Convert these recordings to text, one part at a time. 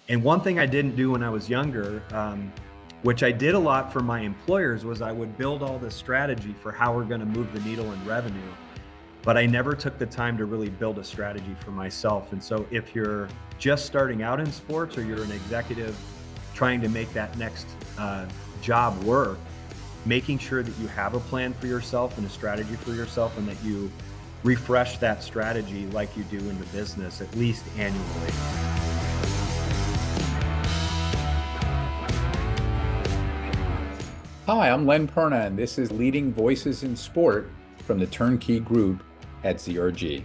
And one thing I didn't do when I was younger, which I did a lot for my employers, was I would build all this strategy for how we're going to move the needle in revenue. But I never took the time to really build a strategy for myself. And so if you're just starting out in sports or you're an executive trying to make that next job work, making sure that you have a plan for yourself and a strategy for yourself, and that you refresh that strategy like you do in the business at least annually. Hi, I'm Len Perna, and this is Leading Voices in Sport from the Turnkey Group at ZRG.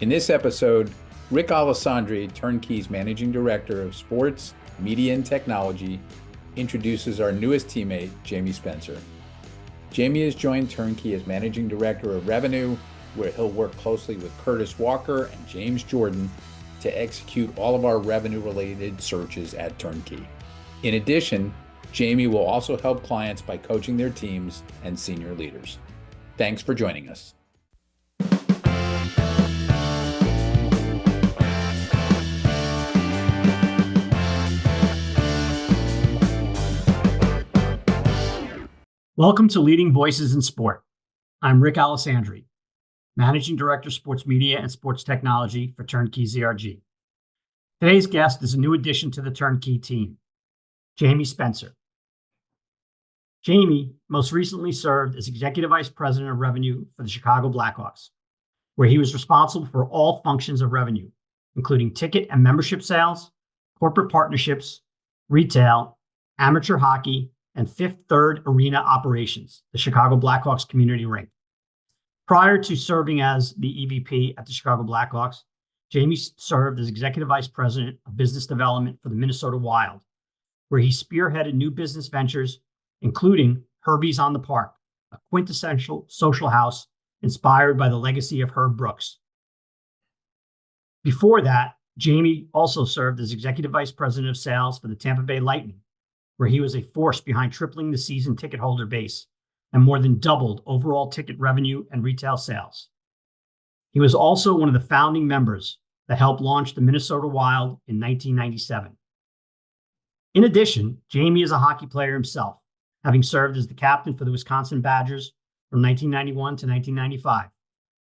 In this episode, Rick Alessandri, Turnkey's Managing Director of Sports, Media, and Technology, introduces our newest teammate, Jamie Spencer. Jamie has joined Turnkey as Managing Director of Revenue, where he'll work closely with Curtis Walker and James Jordan to execute all of our revenue-related searches at Turnkey. In addition, Jamie will also help clients by coaching their teams and senior leaders. Thanks for joining us. Welcome to Leading Voices in Sport. I'm Rick Alessandri, Managing Director, Sports Media and Sports Technology for Turnkey ZRG. Today's guest is a new addition to the Turnkey team, Jamie Spencer. Jamie most recently served as Executive Vice President of Revenue for the Chicago Blackhawks, where he was responsible for all functions of revenue, including ticket and membership sales, corporate partnerships, retail, amateur hockey, and Fifth Third Arena operations, the Chicago Blackhawks community rink. Prior to serving as the EVP at the Chicago Blackhawks, Jamie served as Executive Vice President of Business Development for the Minnesota Wild, where he spearheaded new business ventures, including Herbie's on the Park, a quintessential social house inspired by the legacy of Herb Brooks. Before that, Jamie also served as Executive Vice President of Sales for the Tampa Bay Lightning, where he was a force behind tripling the season ticket holder base and more than doubled overall ticket revenue and retail sales. He was also one of the founding members that helped launch the Minnesota Wild in 1997. In addition, Jamie is a hockey player himself, having served as the captain for the Wisconsin Badgers from 1991 to 1995.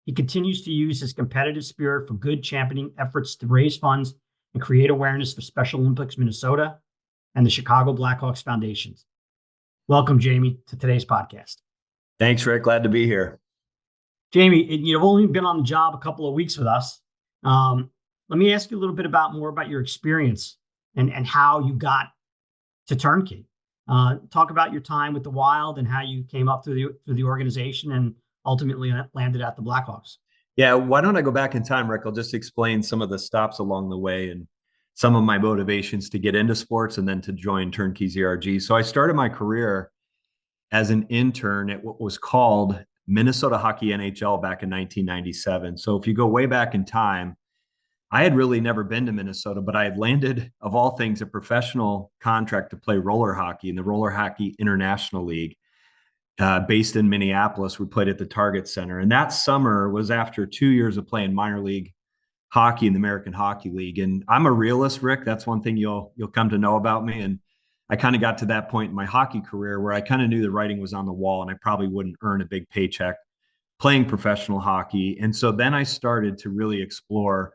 He continues to use his competitive spirit for good, championing efforts to raise funds and create awareness for Special Olympics Minnesota and the Chicago Blackhawks Foundations. Welcome, Jamie, to today's podcast. Thanks, Rick. Glad to be here. Jamie, you've only been on the job a couple of weeks with us. Let me ask you a little bit more about your experience and how you got to Turnkey. Talk about your time with the Wild and how you came up through the organization and ultimately landed at the Blackhawks. Yeah, why don't I go back in time, Rick? I'll just explain some of the stops along the way and some of my motivations to get into sports and then to join Turnkey ZRG. So I started my career as an intern at what was called Minnesota Hockey NHL back in 1997. So if you go way back in time, I had really never been to Minnesota, but I had landed, of all things, a professional contract to play roller hockey in the Roller Hockey International League, based in Minneapolis. We played at the Target Center. And that summer was after 2 years of playing minor league hockey in the American Hockey League. And I'm a realist, Rick. That's one thing you'll come to know about me. And I kind of got to that point in my hockey career where I kind of knew the writing was on the wall and I probably wouldn't earn a big paycheck playing professional hockey. And so then I started to really explore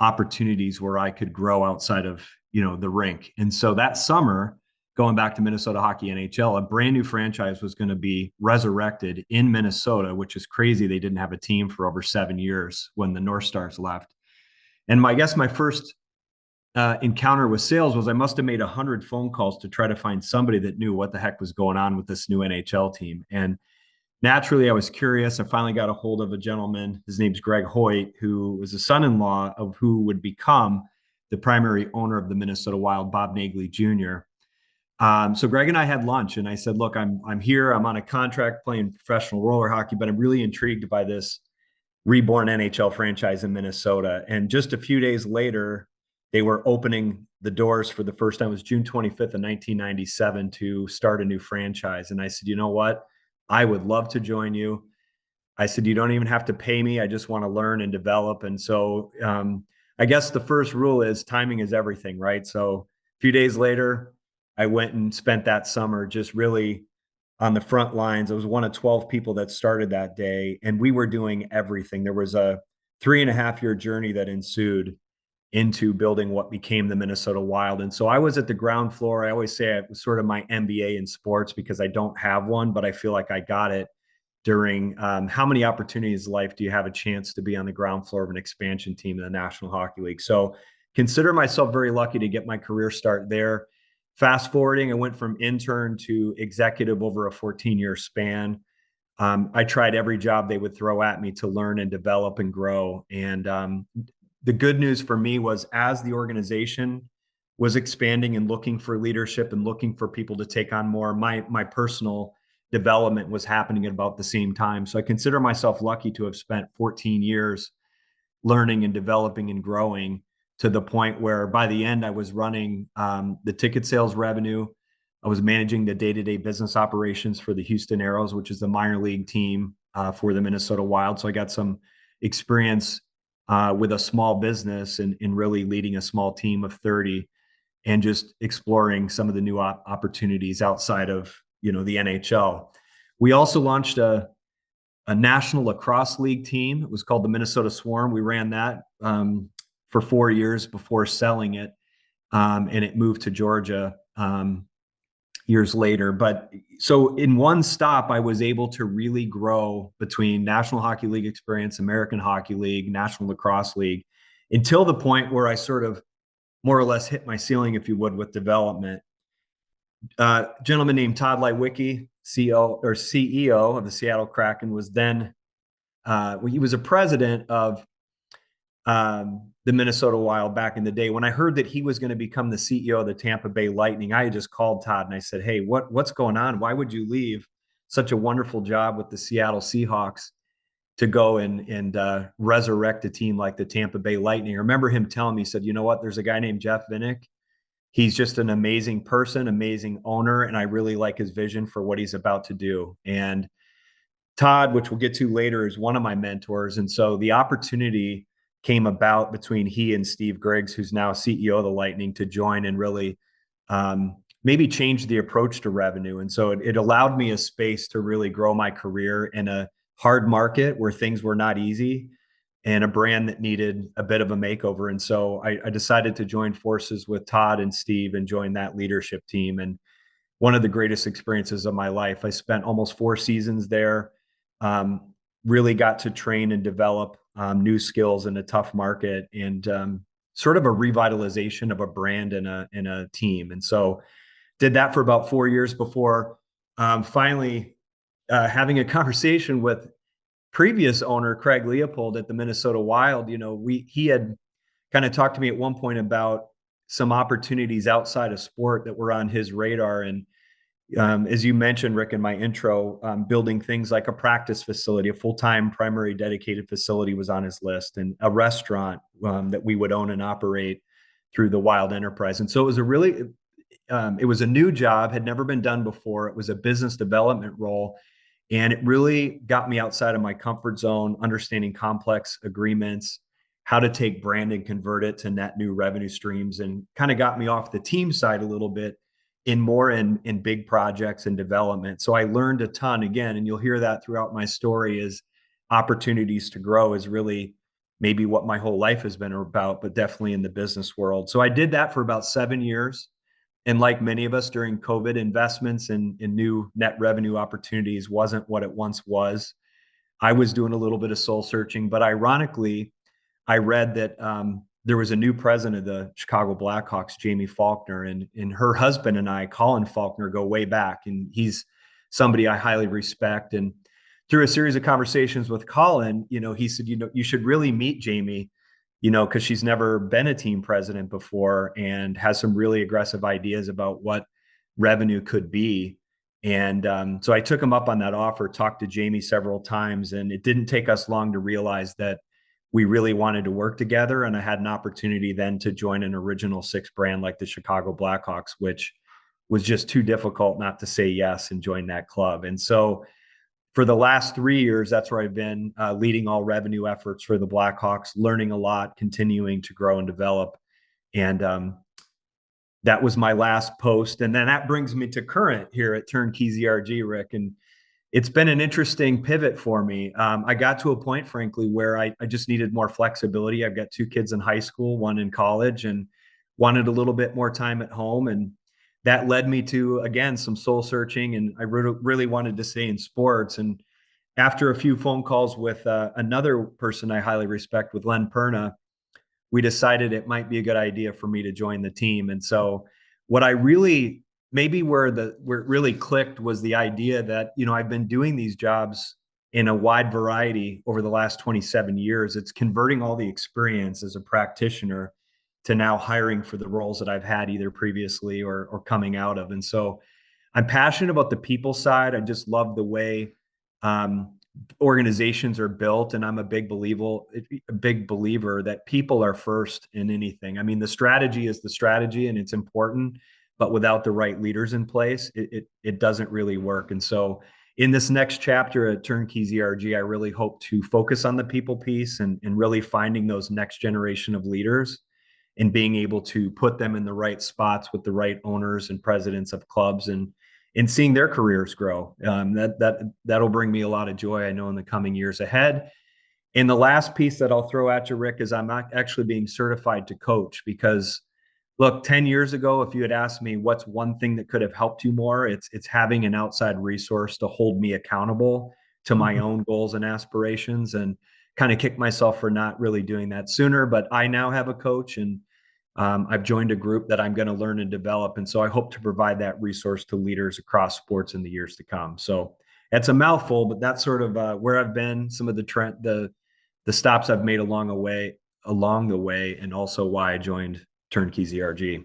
opportunities where I could grow outside of, the rink. And so that summer, going back to Minnesota Hockey NHL, a brand new franchise was going to be resurrected in Minnesota, which is crazy. They didn't have a team for over 7 years when the North Stars left. And I guess my first encounter with sales was I must have made 100 phone calls to try to find somebody that knew what the heck was going on with this new NHL team. And naturally, I was curious. I finally got a hold of a gentleman. His name's Greg Hoyt, who was the son-in-law of who would become the primary owner of the Minnesota Wild, Bob Nagley Jr. So Greg and I had lunch, and I said, "Look, I'm here. I'm on a contract playing professional roller hockey, but I'm really intrigued by this reborn NHL franchise in Minnesota." And just a few days later, they were opening the doors for the first time. It was June 25th of 1997 to start a new franchise. And I said, "You know what? I would love to join you." I said, "You don't even have to pay me. I just want to learn and develop." And so I guess the first rule is timing is everything, right? So few days later, I went and spent that summer just really on the front lines. I was one of 12 people that started that day, and we were doing everything. There was a 3.5 year journey that ensued into building what became the Minnesota Wild. And so I was at the ground floor. I always say it was sort of my MBA in sports because I don't have one, but I feel like I got it during how many opportunities in life do you have a chance to be on the ground floor of an expansion team in the National Hockey League? So consider myself very lucky to get my career start there. Fast forwarding, I went from intern to executive over a 14-year span. I tried every job they would throw at me to learn and develop and grow. And the good news for me was as the organization was expanding and looking for leadership and looking for people to take on more, my personal development was happening at about the same time. So I consider myself lucky to have spent 14 years learning and developing and growing to the point where by the end I was running the ticket sales revenue. I was managing the day-to-day business operations for the Houston Aeros, which is the minor league team for the Minnesota Wild. So I got some experience with a small business and really leading a small team of 30 and just exploring some of the new opportunities outside of, the NHL. We also launched a National Lacrosse League team. It was called the Minnesota Swarm. We ran that for 4 years before selling it, and it moved to Georgia years later. But so in one stop, I was able to really grow between National Hockey League experience, American Hockey League, National Lacrosse League, until the point where I sort of more or less hit my ceiling, if you would, with development. A gentleman named Todd Leiweke, CEO of the Seattle Kraken, was then he was a president of the Minnesota Wild back in the day. When I heard that he was going to become the CEO of the Tampa Bay Lightning, I just called Todd and I said, "Hey, what's going on? Why would you leave such a wonderful job with the Seattle Seahawks to go and resurrect a team like the Tampa Bay Lightning?" I remember him telling me, he said, "You know what? There's a guy named Jeff Vinik. He's just an amazing person, amazing owner, and I really like his vision for what he's about to do." And Todd, which we'll get to later, is one of my mentors. And so the opportunity came about between he and Steve Griggs, who's now CEO of the Lightning, to join and really maybe change the approach to revenue. And so it allowed me a space to really grow my career in a hard market where things were not easy and a brand that needed a bit of a makeover. And so I decided to join forces with Todd and Steve and join that leadership team. And one of the greatest experiences of my life. I spent almost 4 seasons there, really got to train and develop new skills in a tough market, and sort of a revitalization of a brand and a team. And so did that for about 4 years before finally having a conversation with previous owner Craig Leopold at the Minnesota Wild. He had kind of talked to me at one point about some opportunities outside of sport that were on his radar. And as you mentioned, Rick, in my intro, building things like a practice facility, a full-time primary dedicated facility was on his list, and a restaurant that we would own and operate through the Wild enterprise. And so it was it was a new job, had never been done before. It was a business development role. And it really got me outside of my comfort zone, understanding complex agreements, how to take brand and convert it to net new revenue streams, and kind of got me off the team side a little bit in big projects and development. So I learned a ton again, and you'll hear that throughout my story, is opportunities to grow is really maybe what my whole life has been about, but definitely in the business world. So I did that for about 7 years. And like many of us during COVID, investments in new net revenue opportunities wasn't what it once was. I was doing a little bit of soul searching, but ironically, I read that there was a new president of the Chicago Blackhawks, Jamie Faulkner, and her husband and I, Colin Faulkner, go way back. And he's somebody I highly respect. And through a series of conversations with Colin, he said, you should really meet Jamie, because she's never been a team president before and has some really aggressive ideas about what revenue could be. And so I took him up on that offer, talked to Jamie several times, and it didn't take us long to realize that we really wanted to work together. And I had an opportunity then to join an original 6 brand like the Chicago Blackhawks, which was just too difficult not to say yes and join that club. And so for the last 3 years, that's where I've been leading all revenue efforts for the Blackhawks, learning a lot, continuing to grow and develop. And that was my last post. And then that brings me to current here at Turnkey ZRG, Rick. And it's been an interesting pivot for me. I got to a point, frankly, where I just needed more flexibility. I've got 2 kids in high school, 1 in college, and wanted a little bit more time at home. And that led me to, again, some soul searching. And I really wanted to stay in sports. And after a few phone calls with another person I highly respect, with Len Perna, we decided it might be a good idea for me to join the team. And so what I really, maybe where it really clicked was the idea that, I've been doing these jobs in a wide variety over the last 27 years. It's converting all the experience as a practitioner to now hiring for the roles that I've had either previously or coming out of. And so I'm passionate about the people side. I just love the way organizations are built, and I'm a big believer that people are first in anything. I mean, the strategy is the strategy, and it's important, but without the right leaders in place, it doesn't really work. And so, in this next chapter at Turnkey ZRG, I really hope to focus on the people piece and really finding those next generation of leaders and being able to put them in the right spots with the right owners and presidents of clubs, and seeing their careers grow. That'll bring me a lot of joy, I know, in the coming years ahead. And the last piece that I'll throw at you, Rick, is I'm not actually being certified to coach, because look, 10 years ago, if you had asked me what's one thing that could have helped you more, it's having an outside resource to hold me accountable to my own goals and aspirations, and kind of kick myself for not really doing that sooner. But I now have a coach, and I've joined a group that I'm going to learn and develop. And so I hope to provide that resource to leaders across sports in the years to come. So it's a mouthful, but that's sort of where I've been, some of the stops I've made along the way, and also why I joined Turnkey ZRG.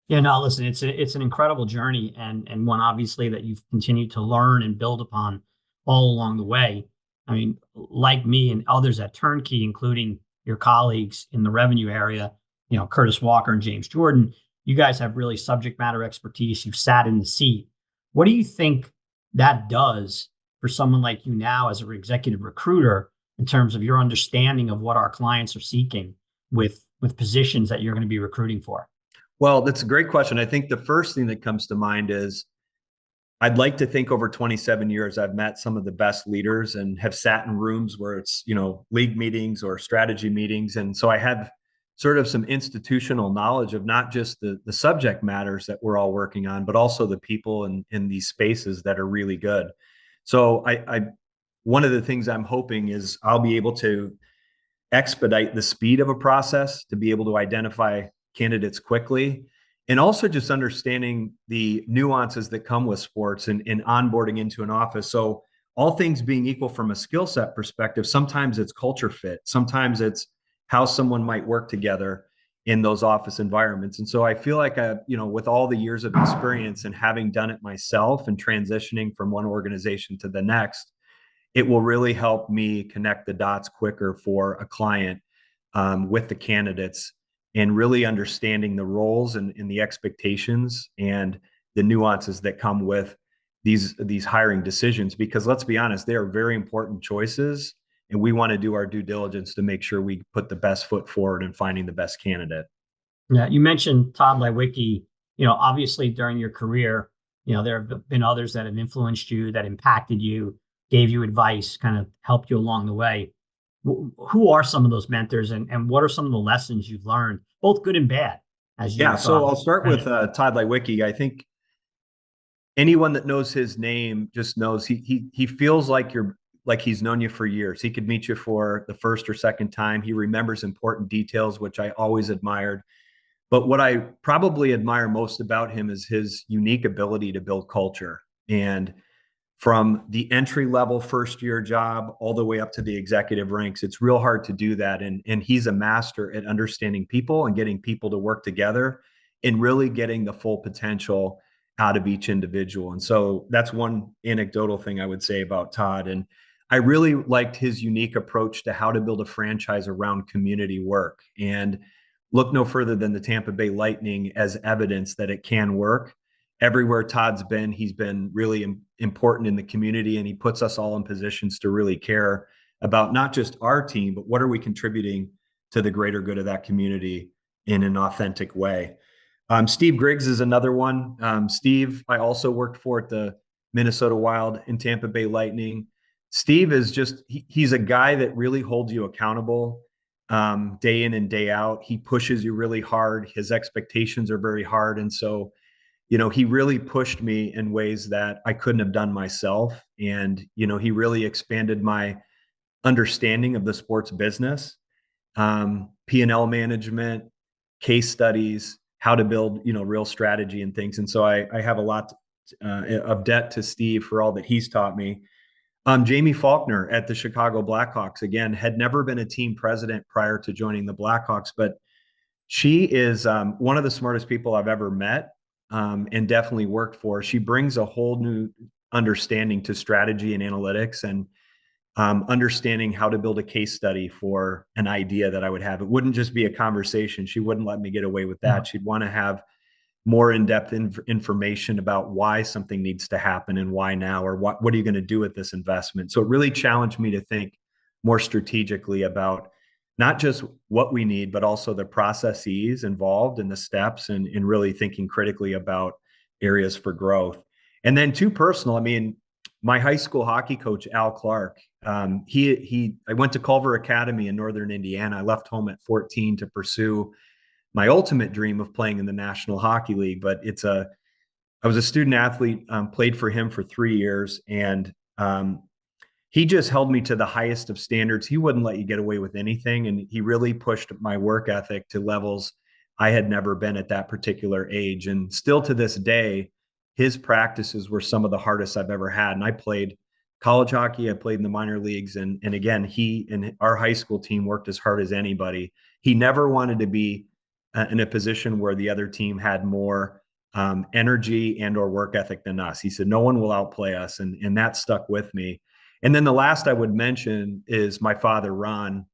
Yeah, no, listen, it's an incredible journey, and one obviously that you've continued to learn and build upon all along the way. I mean, like me and others at Turnkey, including your colleagues in the revenue area, Curtis Walker and James Jordan, you guys have really subject matter expertise. You've sat in the seat. What do you think that does for someone like you now as an executive recruiter in terms of your understanding of what our clients are seeking with positions that you're going to be recruiting for? Well, that's a great question. I think the first thing that comes to mind is I'd like to think over 27 years, I've met some of the best leaders and have sat in rooms where it's, league meetings or strategy meetings. And so I have sort of some institutional knowledge of not just the subject matters that we're all working on, but also the people in these spaces that are really good. So one of the things I'm hoping is I'll be able to expedite the speed of a process, to be able to identify candidates quickly, and also just understanding the nuances that come with sports and onboarding into an office. So all things being equal from a skill set perspective, sometimes it's culture fit, sometimes it's how someone might work together in those office environments. And so I feel like with all the years of experience and having done it myself and transitioning from one organization to the next, it will really help me connect the dots quicker for a client with the candidates, and really understanding the roles and the expectations and the nuances that come with these hiring decisions. Because let's be honest, they are very important choices, and we want to do our due diligence to make sure we put the best foot forward in finding the best candidate. Yeah, you mentioned Todd Lewicki. Obviously during your career, there have been others that have influenced you, that impacted you, gave you advice, kind of helped you along the way. Who are some of those mentors, and what are some of the lessons you've learned, both good and bad? So I'll start with Todd Lewicki. I think anyone that knows his name just knows he feels like he's known you for years. He could meet you for the first or second time. He remembers important details, which I always admired. But what I probably admire most about him is his unique ability to build culture. And from the entry level first year job all the way up to the executive ranks, it's real hard to do that. And he's a master at understanding people and getting people to work together and really getting the full potential out of each individual. And so that's one anecdotal thing I would say about Todd. And I really liked his unique approach to how to build a franchise around community work, and look no further than the Tampa Bay Lightning as evidence that it can work. Everywhere Todd's been, he's been really important in the community, and he puts us all in positions to really care about not just our team, but what are we contributing to the greater good of that community in an authentic way. Steve Griggs is another one. Steve, I also worked for at the Minnesota Wild and Tampa Bay Lightning. Steve is he's a guy that really holds you accountable day in and day out. He pushes you really hard. His expectations are very hard. And so, he really pushed me in ways that I couldn't have done myself. And, he really expanded my understanding of the sports business, P&L management, case studies, how to build, real strategy and things. And so I have a lot of debt to Steve for all that he's taught me. Jamie Faulkner at the Chicago Blackhawks, again, had never been a team president prior to joining the Blackhawks, but she is one of the smartest people I've ever met, and definitely worked for. She brings a whole new understanding to strategy and analytics, and understanding how to build a case study for an idea that I would have. It wouldn't just be a conversation. She wouldn't let me get away with that. She'd want to have more in-depth information about why something needs to happen and why now, or what are you going to do with this investment? So it really challenged me to think more strategically about not just what we need, but also the processes involved and the steps, and really thinking critically about areas for growth. And then too personal, I mean, my high school hockey coach, Al Clark, I went to Culver Academy in Northern Indiana. I left home at 14 to pursue my ultimate dream of playing in the National Hockey League. But I was a student athlete, played for him for 3 years, and he just held me to the highest of standards. He wouldn't let you get away with anything, and he really pushed my work ethic to levels I had never been at that particular age. And still to this day, his practices were some of the hardest I've ever had. And I played college hockey, I played in the minor leagues. And again, he and our high school team worked as hard as anybody. He never wanted to be in a position where the other team had more energy and or work ethic than us. He said, no one will outplay us. And that stuck with me. And then the last I would mention is my father, Ron.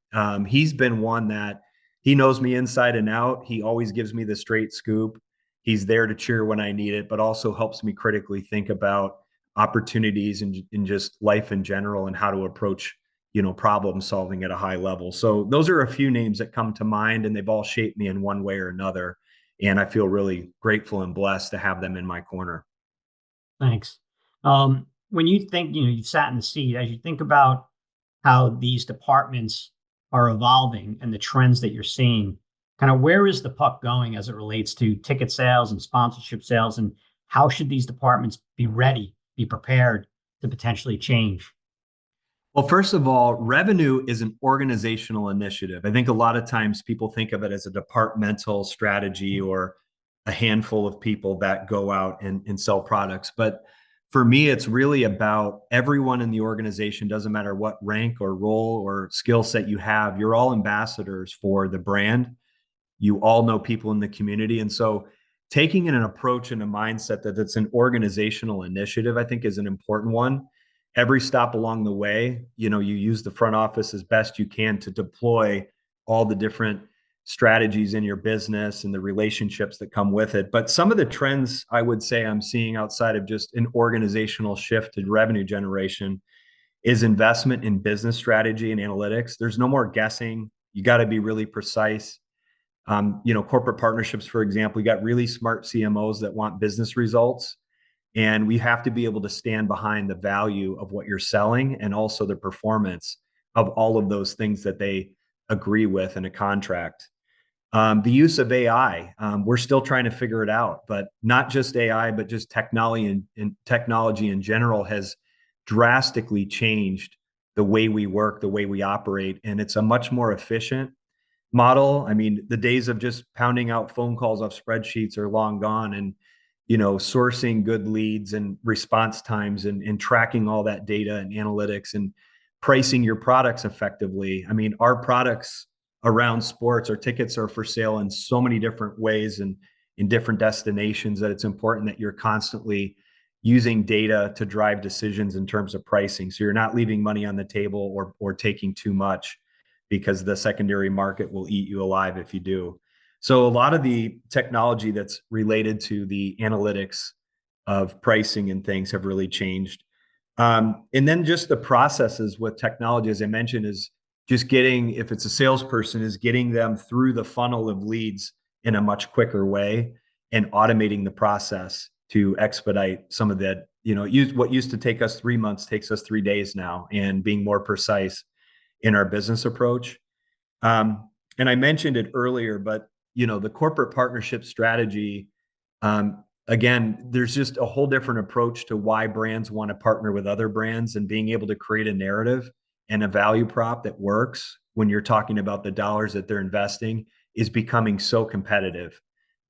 He's been one that he knows me inside and out. He always gives me the straight scoop. He's there to cheer when I need it, but also helps me critically think about opportunities and in just life in general, and how to approach, problem solving at a high level. So those are a few names that come to mind, and they've all shaped me in one way or another. And I feel really grateful and blessed to have them in my corner. Thanks. When you think, you've sat in the seat, as you think about how these departments are evolving and the trends that you're seeing, kind of where is the puck going as it relates to ticket sales and sponsorship sales, and how should these departments be ready, be prepared to potentially change? Well, first of all, revenue is an organizational initiative. I think a lot of times people think of it as a departmental strategy or a handful of people that go out and sell products. But for me, it's really about everyone in the organization. Doesn't matter what rank or role or skill set you have, you're all ambassadors for the brand. You all know people in the community. And so taking an approach and a mindset that it's an organizational initiative, I think, is an important one. Every stop along the way, you use the front office as best you can to deploy all the different strategies in your business and the relationships that come with it. But some of the trends I would say I'm seeing outside of just an organizational shift in revenue generation is investment in business strategy and analytics. There's no more guessing. You got to be really precise. Corporate partnerships, for example, you got really smart CMOs that want business results. And we have to be able to stand behind the value of what you're selling and also the performance of all of those things that they agree with in a contract. The use of AI, we're still trying to figure it out, but not just AI, but just technology and technology in general has drastically changed the way we work, the way we operate, and it's a much more efficient model. I mean, the days of just pounding out phone calls off spreadsheets are long gone, and sourcing good leads and response times and tracking all that data and analytics and pricing your products effectively. I mean, our products around sports, our tickets are for sale in so many different ways and in different destinations that it's important that you're constantly using data to drive decisions in terms of pricing. So you're not leaving money on the table or taking too much, because the secondary market will eat you alive if you do. So a lot of the technology that's related to the analytics of pricing and things have really changed. And then just the processes with technology, as I mentioned, is just getting, if it's a salesperson, is getting them through the funnel of leads in a much quicker way. and automating the process to expedite some of that. What used to take us 3 months takes us 3 days now, and being more precise in our business approach. And I mentioned it earlier, but the corporate partnership strategy, again, there's just a whole different approach to why brands want to partner with other brands, and being able to create a narrative and a value prop that works when you're talking about the dollars that they're investing is becoming so competitive.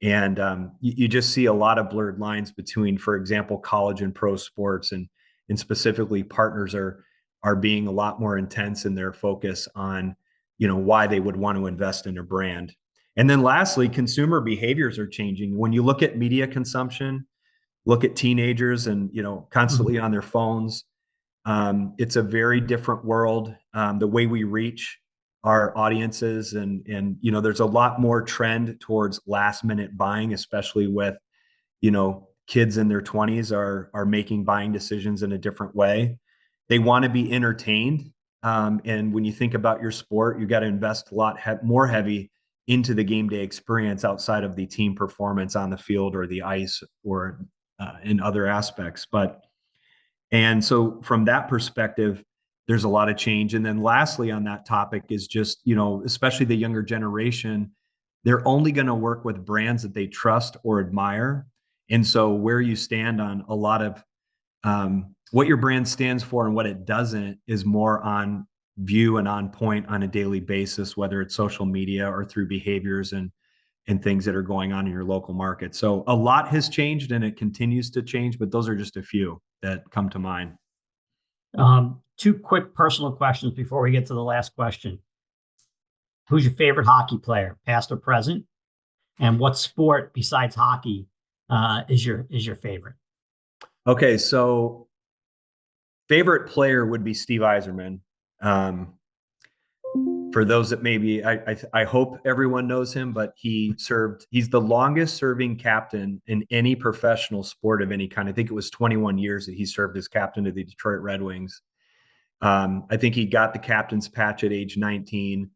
And you just see a lot of blurred lines between, for example, college and pro sports, and specifically partners are being a lot more intense in their focus on why they would want to invest in a brand. And then lastly, consumer behaviors are changing. When you look at media consumption, look at teenagers and constantly on their phones, it's a very different world. The way we reach our audiences, and there's a lot more trend towards last minute buying, especially with kids in their 20s are making buying decisions in a different way. They want to be entertained. And when you think about your sport, you got to invest a lot more heavy into the game day experience outside of the team performance on the field or the ice or in other aspects. And so from that perspective, there's a lot of change. And then lastly on that topic is just, especially the younger generation, they're only going to work with brands that they trust or admire. And so where you stand on a lot of what your brand stands for and what it doesn't is more on view and on point on a daily basis, whether it's social media or through behaviors and things that are going on in your local market. So a lot has changed and it continues to change, but those are just a few that come to mind. Two quick personal questions before we get to the last question. Who's your favorite hockey player, past or present? And what sport besides hockey is your favorite? Okay, so favorite player would be Steve Yzerman. For those that maybe, I hope everyone knows him, but he's the longest serving captain in any professional sport of any kind. I think it was 21 years that he served as captain of the Detroit Red Wings. I think he got the captain's patch at age 19,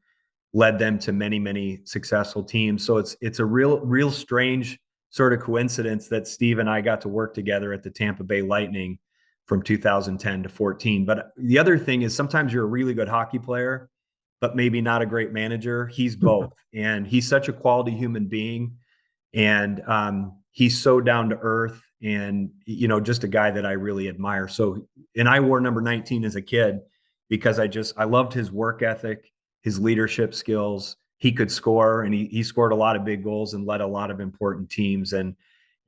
led them to many, many successful teams. So it's a real strange sort of coincidence that Steve and I got to work together at the Tampa Bay Lightning from 2010 to 14. But the other thing is sometimes you're a really good hockey player, but maybe not a great manager. He's both. And he's such a quality human being. And he's so down to earth and, just a guy that I really admire. So, and I wore number 19 as a kid because I loved his work ethic, his leadership skills. He could score, and he scored a lot of big goals and led a lot of important teams. And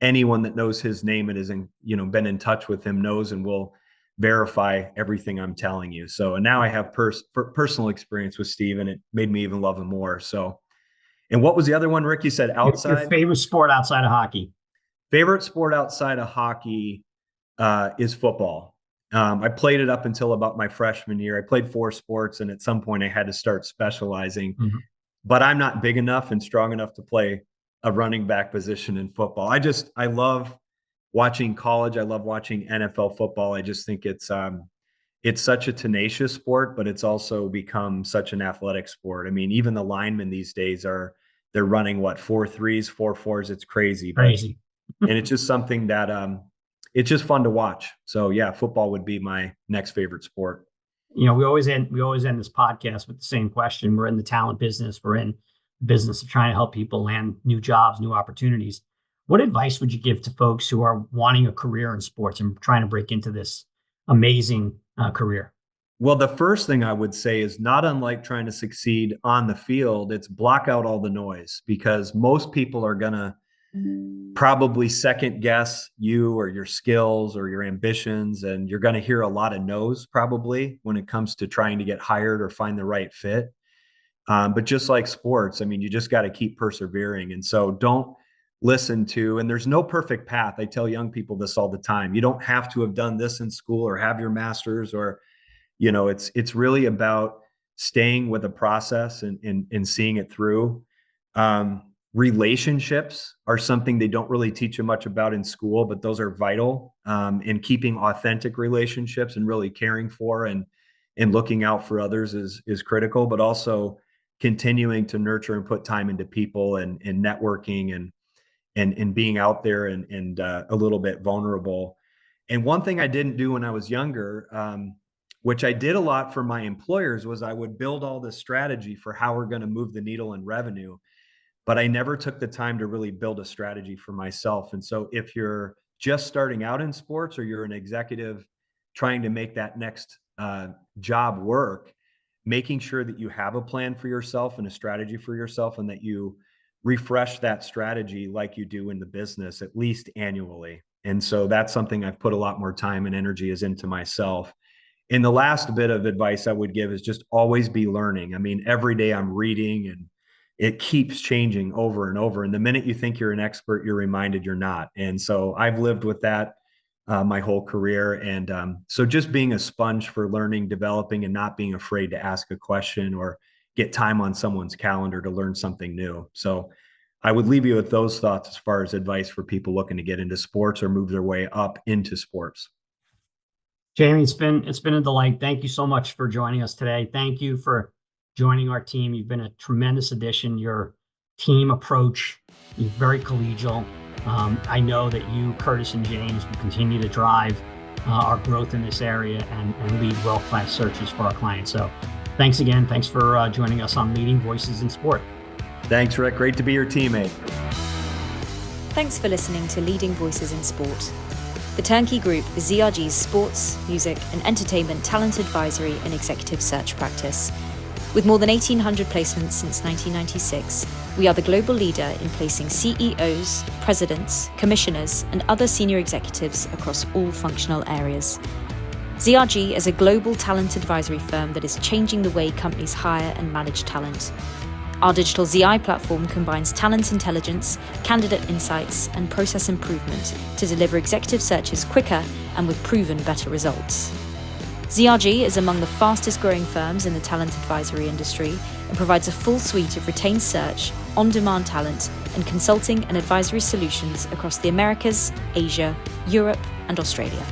anyone that knows his name and has been in touch with him knows and will verify everything I'm telling you. So, and now I have personal experience with Steve, and it made me even love him more. So, and what was the other one, Rick? You said outside? Your favorite sport outside of hockey? Favorite sport outside of hockey is football. I played it up until about my freshman year. I played 4 sports, and at some point I had to start specializing. Mm-hmm. But I'm not big enough and strong enough to play a running back position in football. I love watching college. I love watching NFL football. I just think it's such a tenacious sport, but it's also become such an athletic sport. I mean, even the linemen these days they're running 4.3s, 4.4s. It's crazy. Crazy. And it's just something that it's just fun to watch. So yeah, football would be my next favorite sport. We always end this podcast with the same question. We're in the talent business. We're in the business of trying to help people land new jobs, new opportunities. What advice would you give to folks who are wanting a career in sports and trying to break into this amazing career? Well, the first thing I would say is, not unlike trying to succeed on the field, it's block out all the noise, because most people are going to probably second guess you or your skills or your ambitions. And you're going to hear a lot of no's probably when it comes to trying to get hired or find the right fit. But just like sports, I mean, you just got to keep persevering. And so don't listen to, and there's no perfect path. I tell young people this all the time. You don't have to have done this in school or have your master's, or, it's really about staying with a process and seeing it through. Relationships are something they don't really teach you much about in school, but those are vital. And keeping authentic relationships and really caring for and looking out for others is critical, but also continuing to nurture and put time into people and networking and being out there and a little bit vulnerable. And one thing I didn't do when I was younger, which I did a lot for my employers, was I would build all this strategy for how we're going to move the needle in revenue, but I never took the time to really build a strategy for myself. And so if you're just starting out in sports, or you're an executive trying to make that next job work, making sure that you have a plan for yourself and a strategy for yourself, and that you refresh that strategy like you do in the business at least annually. And so that's something I've put a lot more time and energy is into myself. And the last bit of advice I would give is just always be learning. I mean, every day I'm reading, and it keeps changing over and over. And the minute you think you're an expert, you're reminded you're not. And so I've lived with that my whole career. And so just being a sponge for learning, developing, and not being afraid to ask a question or get time on someone's calendar to learn something new. So I would leave you with those thoughts as far as advice for people looking to get into sports or move their way up into sports. Jamie, it's been a delight. Thank you so much for joining us today. Thank you for joining our team. You've been a tremendous addition. Your team approach is very collegial. I know that you, Curtis, and James will continue to drive our growth in this area and lead world-class searches for our clients. So thanks again. Thanks for joining us on Leading Voices in Sport. Thanks, Rick. Great to be your teammate. Thanks for listening to Leading Voices in Sport. The Turnkey Group is ZRG's sports, music, and entertainment talent advisory and executive search practice. With more than 1,800 placements since 1996, we are the global leader in placing CEOs, presidents, commissioners, and other senior executives across all functional areas. ZRG is a global talent advisory firm that is changing the way companies hire and manage talent. Our digital ZI platform combines talent intelligence, candidate insights, and process improvement to deliver executive searches quicker and with proven better results. ZRG is among the fastest growing firms in the talent advisory industry and provides a full suite of retained search, on-demand talent, and consulting and advisory solutions across the Americas, Asia, Europe, and Australia.